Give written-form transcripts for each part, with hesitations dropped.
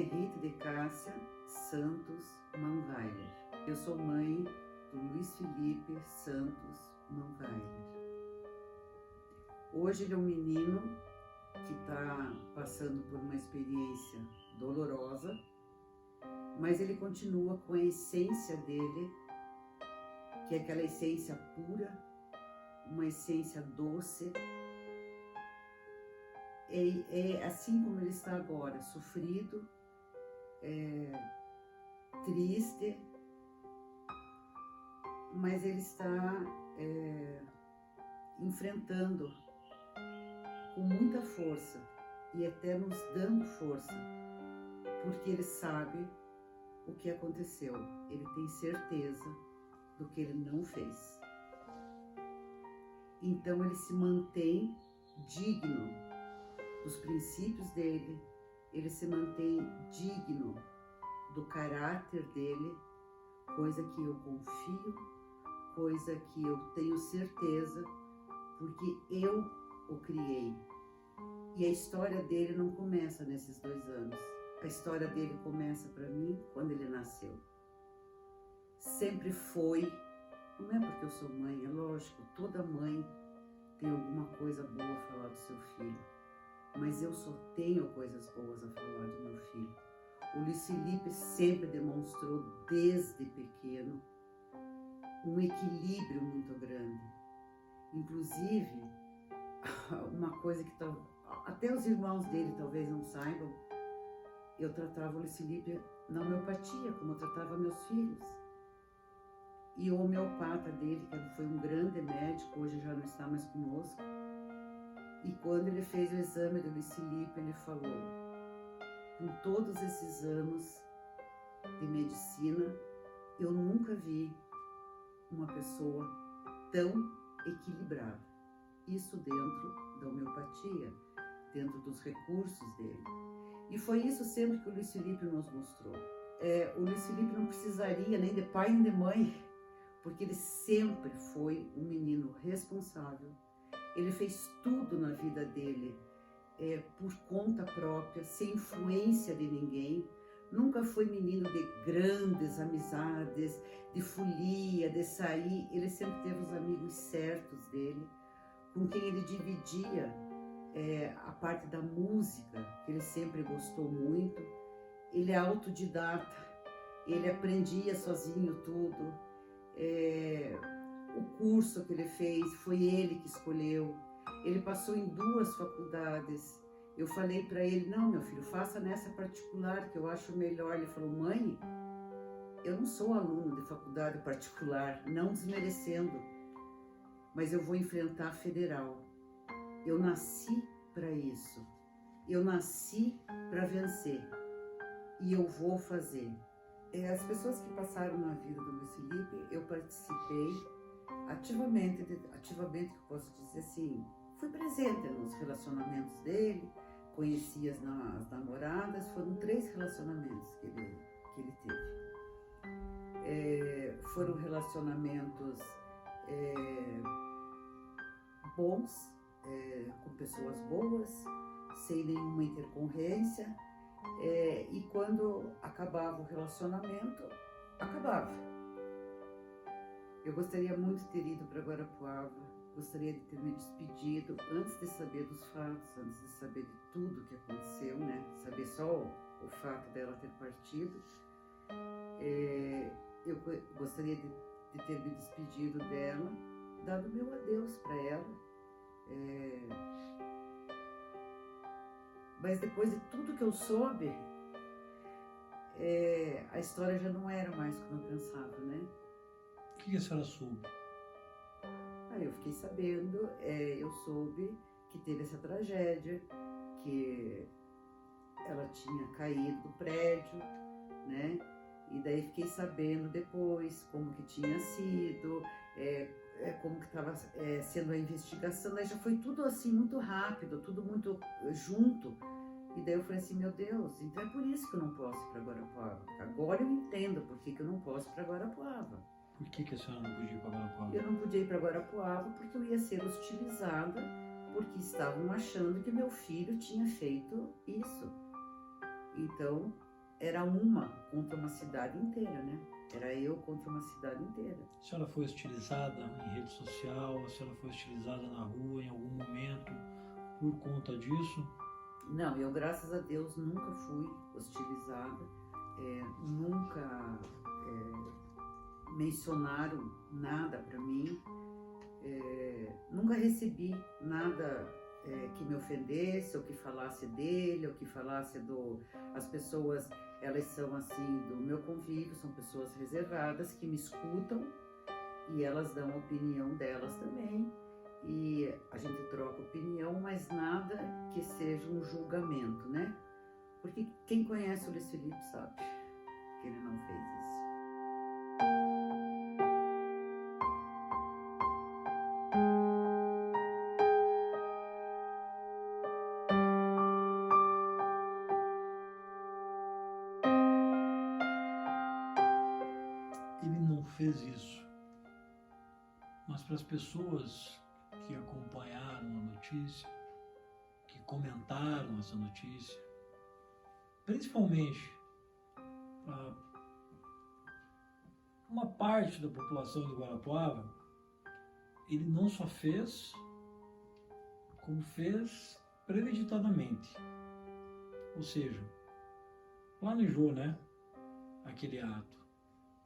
Rita de Cássia Santos Manweiler. Eu sou mãe do Luiz Felipe Santos Manweiler. Hoje ele é um menino que está passando por uma experiência dolorosa, mas ele continua com a essência dele, que é aquela essência pura, uma essência doce. É assim como ele está agora, sofrido, triste, mas ele está enfrentando com muita força e até nos dando força, porque ele sabe o que aconteceu, ele tem certeza do que ele não fez. Então ele se mantém digno dos princípios dele, ele se mantém digno do caráter dele, coisa que eu confio, coisa que eu tenho certeza, porque eu o criei. E a história dele não começa nesses 2 anos. A história dele começa para mim quando ele nasceu. Sempre foi, não é porque eu sou mãe, é lógico, toda mãe tem alguma coisa boa a falar do seu filho, mas eu só tenho coisas boas a falar do meu filho. O Luiz Felipe sempre demonstrou desde pequeno um equilíbrio muito grande. Inclusive, uma coisa que até os irmãos dele talvez não saibam, eu tratava o Luiz Felipe na homeopatia, como eu tratava meus filhos. E o homeopata dele, que foi um grande médico, hoje já não está mais conosco, e quando ele fez o exame do Luiz Felipe, ele falou: com todos esses anos de medicina, eu nunca vi uma pessoa tão equilibrada. Isso dentro da homeopatia, dentro dos recursos dele. E foi isso sempre que o Luiz Felipe nos mostrou. O Luiz Felipe não precisaria nem de pai nem de mãe, porque ele sempre foi um menino responsável. Ele fez tudo na vida dele por conta própria, sem influência de ninguém. Nunca foi menino de grandes amizades, de folia, de sair. Ele sempre teve os amigos certos dele, com quem ele dividia a parte da música, que ele sempre gostou muito. Ele é autodidata, ele aprendia sozinho tudo. O curso que ele fez, foi ele que escolheu. Ele passou em 2 faculdades. Eu falei para ele: não, meu filho, faça nessa particular, que eu acho melhor. Ele falou: mãe, eu não sou aluno de faculdade particular, não desmerecendo, mas eu vou enfrentar a federal. Eu nasci para isso. Eu nasci para vencer. E eu vou fazer. As pessoas que passaram na vida do Luiz Felipe, eu participei ativamente que eu posso dizer assim, fui presente nos relacionamentos dele, conheci as namoradas, foram 3 relacionamentos que ele teve. Foram relacionamentos bons, com pessoas boas, sem nenhuma intercorrência, e quando acabava o relacionamento, acabava. Eu gostaria muito de ter ido para Guarapuava, gostaria de ter me despedido antes de saber dos fatos, antes de saber de tudo que aconteceu, né? Saber só o fato dela ter partido. Eu gostaria de ter me despedido dela, dado meu adeus para ela. Mas depois de tudo que eu soube, a história já não era mais como eu pensava, né? O que a senhora soube? Eu fiquei sabendo, eu soube que teve essa tragédia, que ela tinha caído do prédio, né? E daí fiquei sabendo depois como que tinha sido, como que estava sendo a investigação. Daí já foi tudo assim muito rápido, tudo muito junto. E daí eu falei assim: meu Deus, então é por isso que eu não posso ir para Guarapuava. Agora eu entendo por que eu não posso ir para Guarapuava. Por que a senhora não podia ir para Guarapuava? Eu não podia ir para Guarapuava porque eu ia ser hostilizada, porque estavam achando que meu filho tinha feito isso. Então, era uma contra uma cidade inteira, né? Era eu contra uma cidade inteira. A senhora foi hostilizada em rede social? A senhora foi hostilizada na rua em algum momento por conta disso? Não, eu, graças a Deus, nunca fui hostilizada, nunca mencionaram nada para mim, nunca recebi nada que me ofendesse, ou que falasse dele, ou que falasse do... As pessoas, elas são assim, do meu convívio, são pessoas reservadas, que me escutam, e elas dão a opinião delas também, e a gente troca opinião, mas nada que seja um julgamento, né? Porque quem conhece o Luiz Felipe sabe que ele não fez isso. Ele não fez isso. Mas para as pessoas que acompanharam a notícia, que comentaram essa notícia, principalmente para uma parte da população de Guarapuava, ele não só fez, como fez premeditadamente. Ou seja, planejou, né, aquele ato.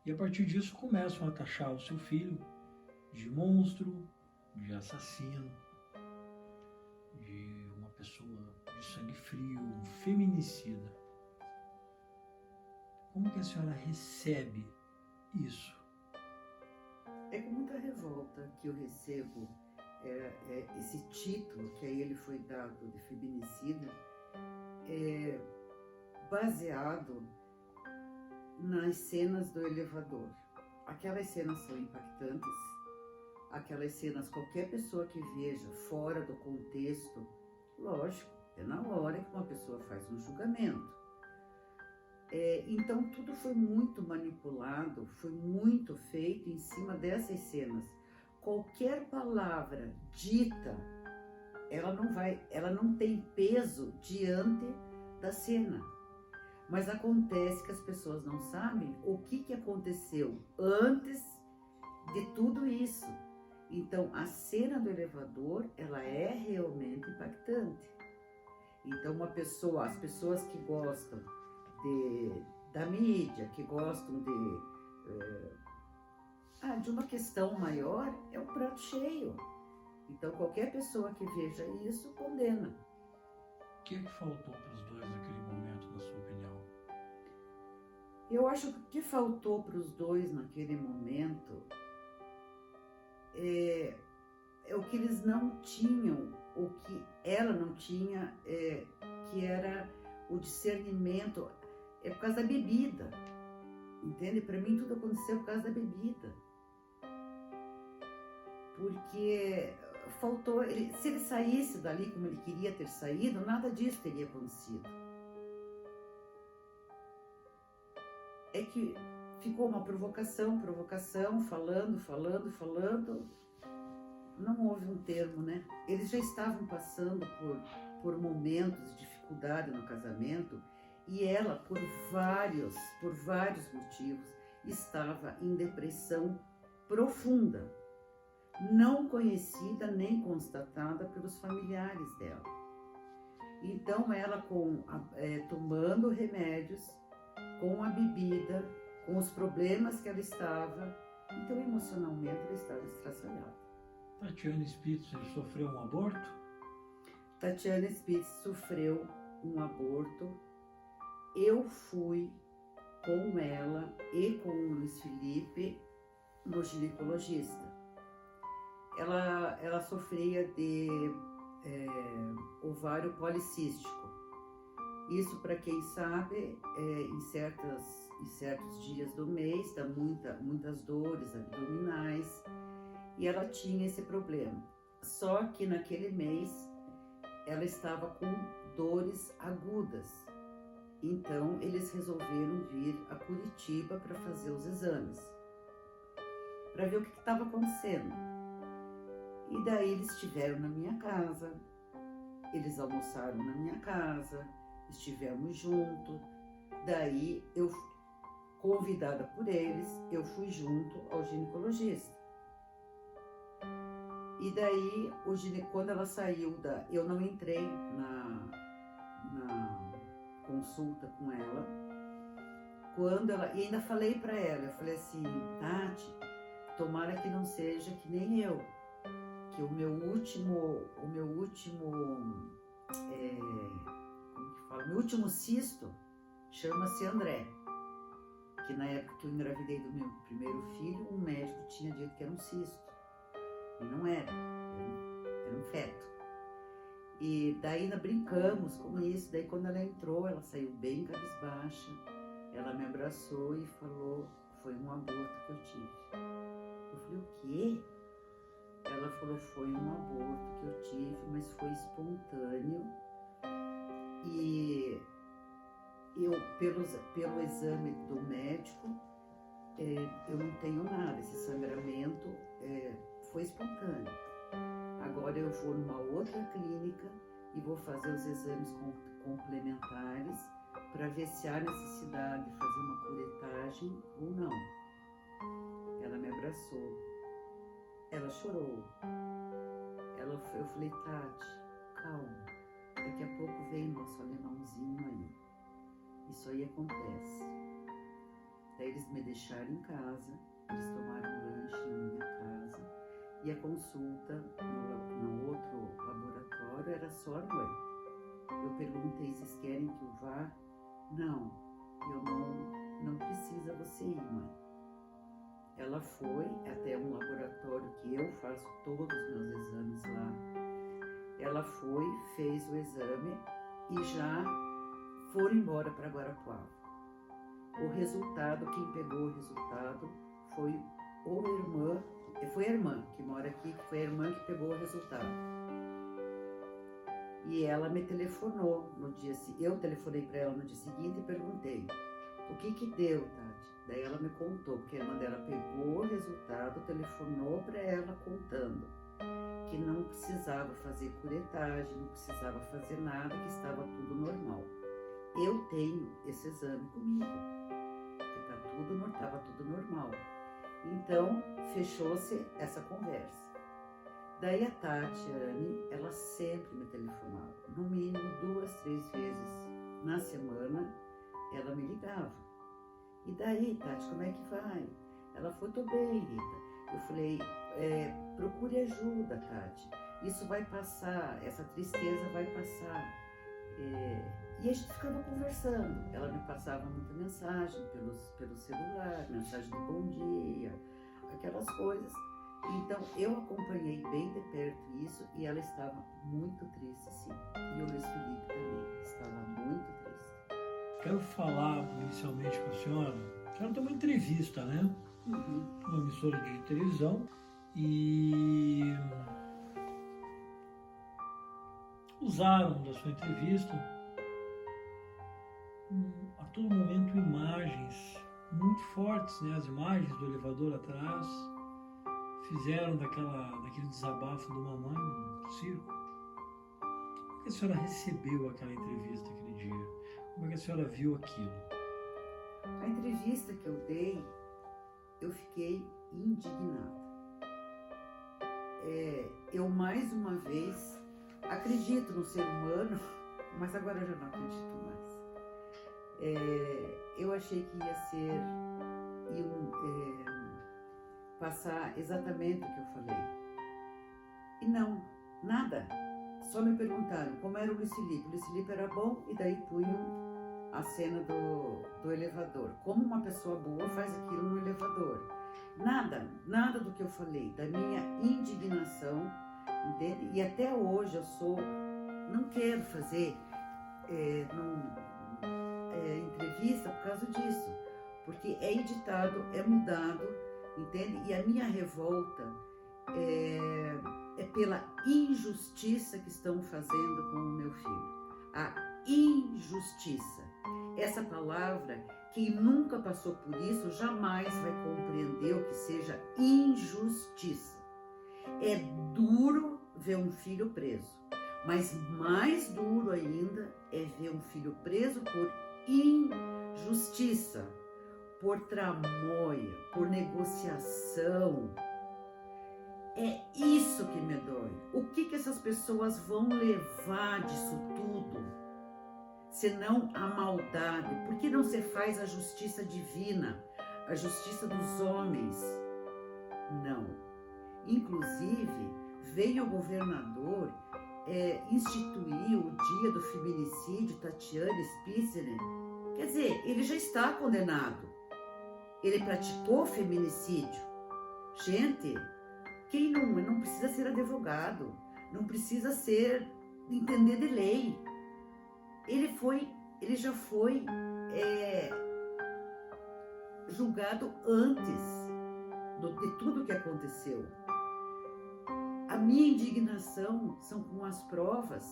E a partir disso começam a taxar o seu filho de monstro, de assassino, de uma pessoa de sangue frio, um feminicida. Como que a senhora recebe isso? É com muita revolta que eu recebo esse título que a ele foi dado de feminicida, baseado nas cenas do elevador. Aquelas cenas são impactantes, aquelas cenas qualquer pessoa que veja fora do contexto, lógico, é na hora que uma pessoa faz um julgamento. Então tudo foi muito manipulado, foi muito feito em cima dessas cenas. Qualquer palavra dita, ela não tem peso diante da cena. Mas acontece que as pessoas não sabem o que aconteceu antes de tudo isso. Então, a cena do elevador, ela é realmente impactante. Então, as pessoas que gostam da mídia, que gostam de uma questão maior, é um prato cheio. Então, qualquer pessoa que veja isso, condena. O que faltou para os dois naquele momento, na sua opinião? Eu acho que o que faltou para os dois naquele momento é o que eles não tinham, o que ela não tinha, que era o discernimento, por causa da bebida, entende? Para mim tudo aconteceu por causa da bebida, porque faltou, se ele saísse dali como ele queria ter saído, nada disso teria acontecido. É que ficou uma provocação, falando, não houve um termo, né? Eles já estavam passando por momentos de dificuldade no casamento, e ela, por vários motivos, estava em depressão profunda, não conhecida nem constatada pelos familiares dela. Então ela, tomando remédios, com a bebida, com os problemas que ela estava, então emocionalmente ela estava estraçalhada. Tatiana Spitz sofreu um aborto? Tatiana Spitz sofreu um aborto. Eu fui com ela e com o Luiz Felipe no ginecologista. Ela sofria de ovário policístico. Isso, para quem sabe, em certos dias do mês, dá muitas dores abdominais, e ela tinha esse problema. Só que naquele mês ela estava com dores agudas. Então eles resolveram vir a Curitiba para fazer os exames, para ver o que estava acontecendo. E daí eles estiveram na minha casa, eles almoçaram na minha casa, estivemos juntos, Daí, convidada por eles, eu fui junto ao ginecologista. E daí, quando ela saiu eu não entrei na consulta com ela. E ainda falei para ela, eu falei assim, Tati, tomara que não seja que nem eu, que o meu último cisto chama-se André, que na época que eu engravidei do meu primeiro filho, um médico tinha dito que era um cisto, e não era um feto. E daí ainda brincamos com isso, daí quando ela entrou, ela saiu bem cabisbaixa, ela me abraçou e falou, foi um aborto que eu tive. Eu falei, o quê? Ela falou, foi um aborto que eu tive, mas foi espontâneo. E eu, pelo exame do médico, eu não tenho nada, esse sangramento foi espontâneo. Agora eu vou numa outra clínica e vou fazer os exames complementares para ver se há necessidade de fazer uma curetagem ou não. Ela me abraçou, ela chorou. Eu falei, Tati, calma, daqui a pouco vem nosso alemãozinho aí. Isso aí acontece. Daí eles me deixaram em casa, eles tomaram um lanche na minha casa e a consulta no outro laboratório era só à noite. Eu perguntei, vocês querem que eu vá? Não, não precisa você ir, mãe. Ela foi até um laboratório que eu faço todos os meus exames lá. Ela foi, fez o exame e já foram embora para Guarapuava. O resultado, quem pegou o resultado foi a irmã que mora aqui, que foi a irmã que pegou o resultado. E ela me telefonou no dia seguinte, eu telefonei para ela no dia seguinte e perguntei, o que deu, Tati? Daí ela me contou, porque a irmã dela pegou o resultado, telefonou para ela contando que não precisava fazer curetagem, não precisava fazer nada, que estava tudo normal. Eu tenho esse exame comigo, que estava tudo normal. Então, fechou-se essa conversa. Daí a Tatiane, ela sempre me telefonava, no mínimo 2, 3 vezes na semana, ela me ligava. E daí, Tati, como é que vai? Ela falou, tô bem, Rita. Eu falei, procure ajuda, Tati. Isso vai passar, essa tristeza vai passar. E a gente ficava conversando. Ela me passava muita mensagem pelo celular, mensagem de bom dia, aquelas coisas. Então, eu acompanhei bem de perto isso e ela estava muito triste, sim. E o Luiz Felipe também estava muito triste. Quero falar inicialmente com a senhora, tem uma entrevista, né? Uma emissora de televisão e usaram da sua entrevista a todo momento imagens muito fortes, né? As imagens do elevador atrás fizeram daquele desabafo do mamãe no circo. Como é que a senhora recebeu aquela entrevista aquele dia? Como é que a senhora viu aquilo? A entrevista que eu dei, eu fiquei indignada. Eu mais uma vez acredito no ser humano, mas agora eu já não acredito mais. Eu achei que passar exatamente o que eu falei. E não, nada. Só me perguntaram como era o Luiz Felipe. O Luiz Felipe era bom e daí punham a cena do elevador. Como uma pessoa boa faz aquilo no elevador. Nada do que eu falei, da minha indignação, entende? E até hoje não quero fazer entrevista por causa disso, porque é editado, é mudado, entende? E a minha revolta é pela injustiça que estão fazendo com o meu filho. A injustiça. Essa palavra, quem nunca passou por isso, jamais vai compreender o que seja injustiça. É duro ver um filho preso, mas mais duro ainda é ver um filho preso por injustiça, por tramóia, por negociação. É isso que me dói. O que essas pessoas vão levar disso tudo? Senão a maldade. Por que não se faz a justiça divina, a justiça dos homens? Não. Inclusive, veio o governador instituir o dia do feminicídio, Tatiana Spitzer. Quer dizer, ele já está condenado. Ele praticou feminicídio. Gente, quem não precisa ser advogado, não precisa entender de lei. Ele já foi julgado antes de tudo que aconteceu. A minha indignação são com as provas.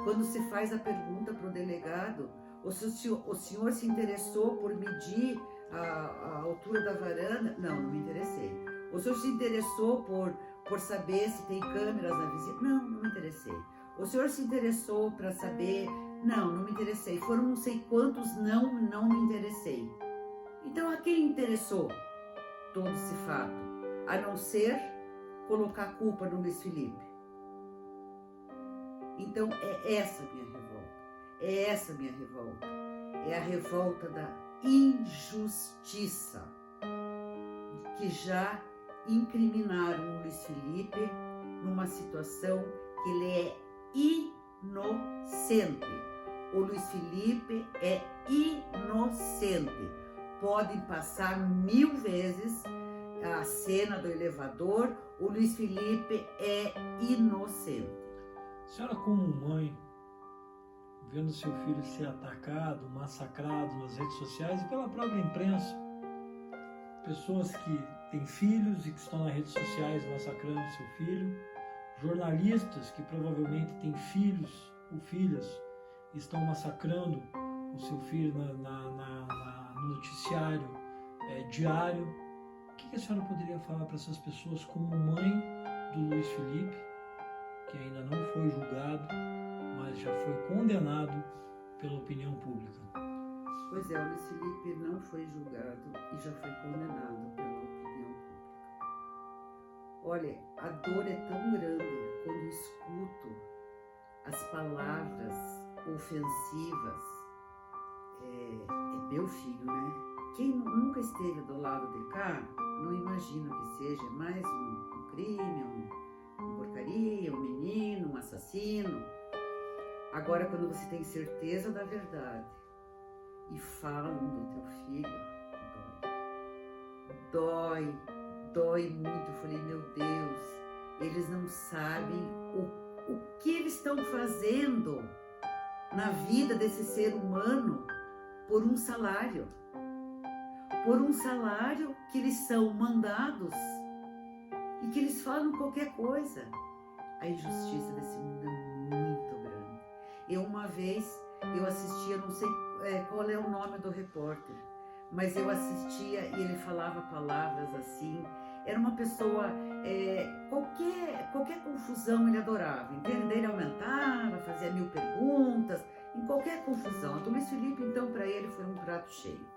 Quando se faz a pergunta para o delegado, o senhor se interessou por medir a altura da varanda? Não me interessei. O senhor se interessou por saber se tem câmeras na vizinhança? Não me interessei. O senhor se interessou para saber? Não me interessei. Foram não sei quantos não me interessei. Então, a quem interessou todo esse fato? A não ser colocar a culpa no Luiz Felipe. Então, é essa a minha revolta. É essa a minha revolta. É a revolta da injustiça. Que já incriminaram o Luiz Felipe numa situação que ele é inocente. O Luiz Felipe é inocente. Podem passar 1000 vezes a cena do elevador, o Luiz Felipe é inocente. A senhora, como mãe, vendo seu filho ser atacado, massacrado nas redes sociais e pela própria imprensa, pessoas que têm filhos e que estão nas redes sociais massacrando seu filho, jornalistas que provavelmente têm filhos ou filhas e estão massacrando o seu filho no noticiário diário. O que a senhora poderia falar para essas pessoas como mãe do Luiz Felipe, que ainda não foi julgado, mas já foi condenado pela opinião pública? Pois é, o Luiz Felipe não foi julgado e já foi condenado pela opinião pública. Olha, a dor é tão grande quando escuto as palavras ofensivas. É meu filho, né? Quem nunca esteve do lado de cá, não imagina que seja mais um crime, uma porcaria, um menino, um assassino. Agora, quando você tem certeza da verdade e falam do teu filho, dói muito. Eu falei, meu Deus, eles não sabem o que eles estão fazendo na vida desse ser humano por um salário. Por um salário que eles são mandados e que eles falam qualquer coisa. A injustiça desse mundo é muito grande. Uma vez eu assistia, não sei qual é o nome do repórter, mas eu assistia e ele falava palavras assim. Era uma pessoa, qualquer confusão ele adorava, entende? Ele aumentava, fazia 1000 perguntas, em qualquer confusão. O Luiz Felipe, então, para ele foi um prato cheio.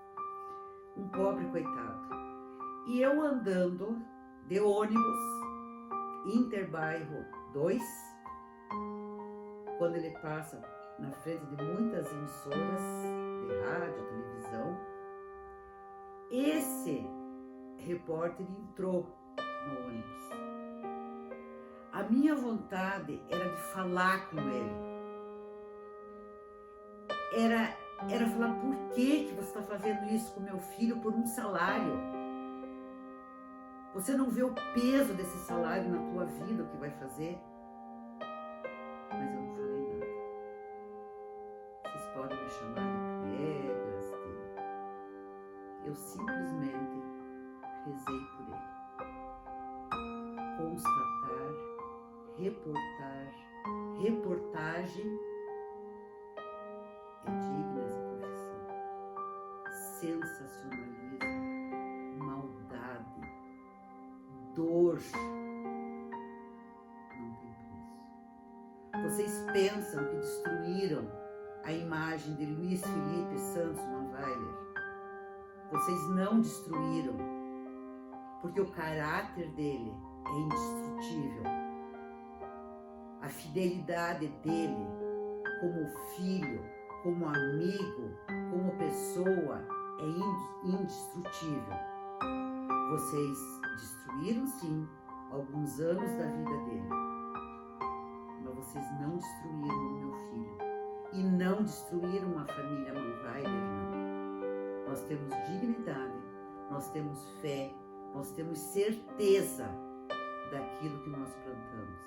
Um pobre coitado. E eu andando de ônibus, Interbairro 2, quando ele passa na frente de muitas emissoras de rádio, televisão, esse repórter entrou no ônibus. A minha vontade era de falar com ele. Era falar, por que você está fazendo isso com meu filho por um salário? Você não vê o peso desse salário na tua vida, o que vai fazer? Mas eu não falei nada. Vocês podem me chamar de piegas, eu simplesmente rezei por ele. Constatar, reportagem é digna essa profissão. Sensacionalismo, maldade, dor, não tem preço. Vocês pensam que destruíram a a imagem de Luiz Felipe Santos Mannweiler. Vocês não destruíram, porque o caráter dele é indestrutível. A fidelidade dele como filho, como amigo, como pessoa é indestrutível. Vocês destruíram sim alguns anos da vida dele, mas vocês não destruíram o meu filho e não destruíram a família Mannweiler, não. Nós temos dignidade, nós temos fé, nós temos certeza daquilo que nós plantamos.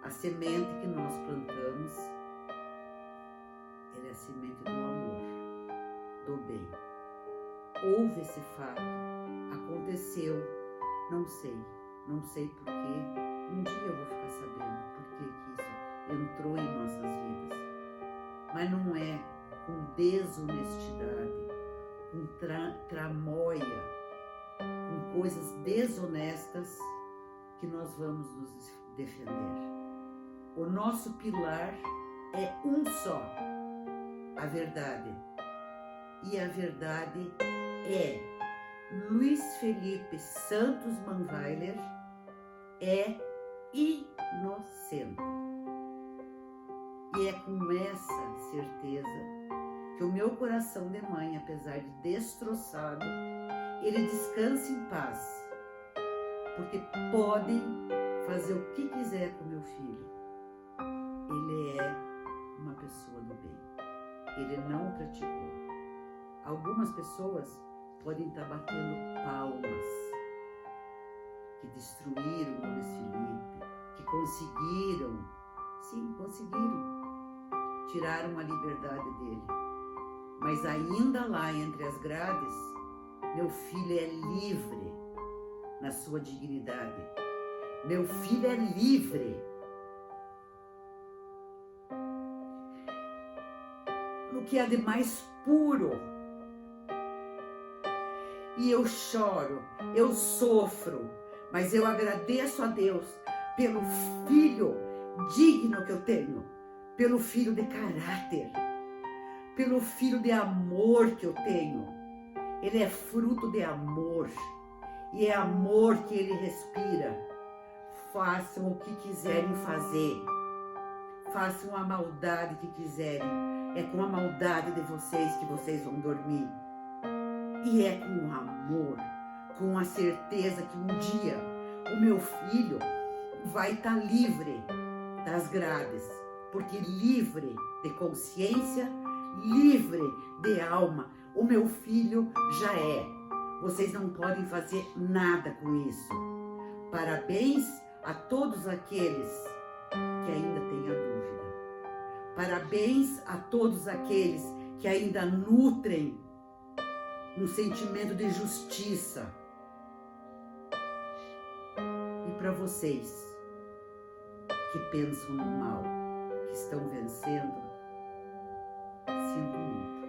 A semente que nós plantamos, ela é a semente do amor, do bem. Houve esse fato, aconteceu, não sei porquê. Um dia eu vou ficar sabendo por que isso entrou em nossas vidas. Mas não é com desonestidade, com tramóia, com coisas desonestas que nós vamos nos defender. O nosso pilar é um só, a verdade. E a verdade é Luiz Felipe Santos Mannweiler é inocente. E é com essa certeza que o meu coração de mãe, apesar de destroçado, ele descansa em paz, porque podem fazer o que quiser com meu filho. Ele é uma pessoa do bem. Ele não praticou. Algumas pessoas podem estar batendo palmas, que destruíram o Luiz Felipe, que conseguiram, tiraram a liberdade dele. Mas ainda lá entre as grades, meu filho é livre na sua dignidade. Meu filho é livre no que há de mais puro. E eu choro, eu sofro, mas eu agradeço a Deus pelo filho digno que eu tenho, pelo filho de caráter, pelo filho de amor que eu tenho. Ele é fruto de amor, e é amor que ele respira. Façam o que quiserem fazer, façam a maldade que quiserem, é com a maldade de vocês que vocês vão dormir. E é com o amor, com a certeza que um dia o meu filho vai estar livre das grades, porque livre de consciência, livre de alma, o meu filho já é. Vocês não podem fazer nada com isso. Parabéns a todos aqueles que ainda têm a dúvida. Parabéns a todos aqueles que ainda nutrem um sentimento de justiça. E para vocês que pensam no mal, que estão vencendo, sinto muito.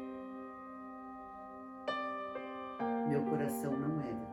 Meu coração não é de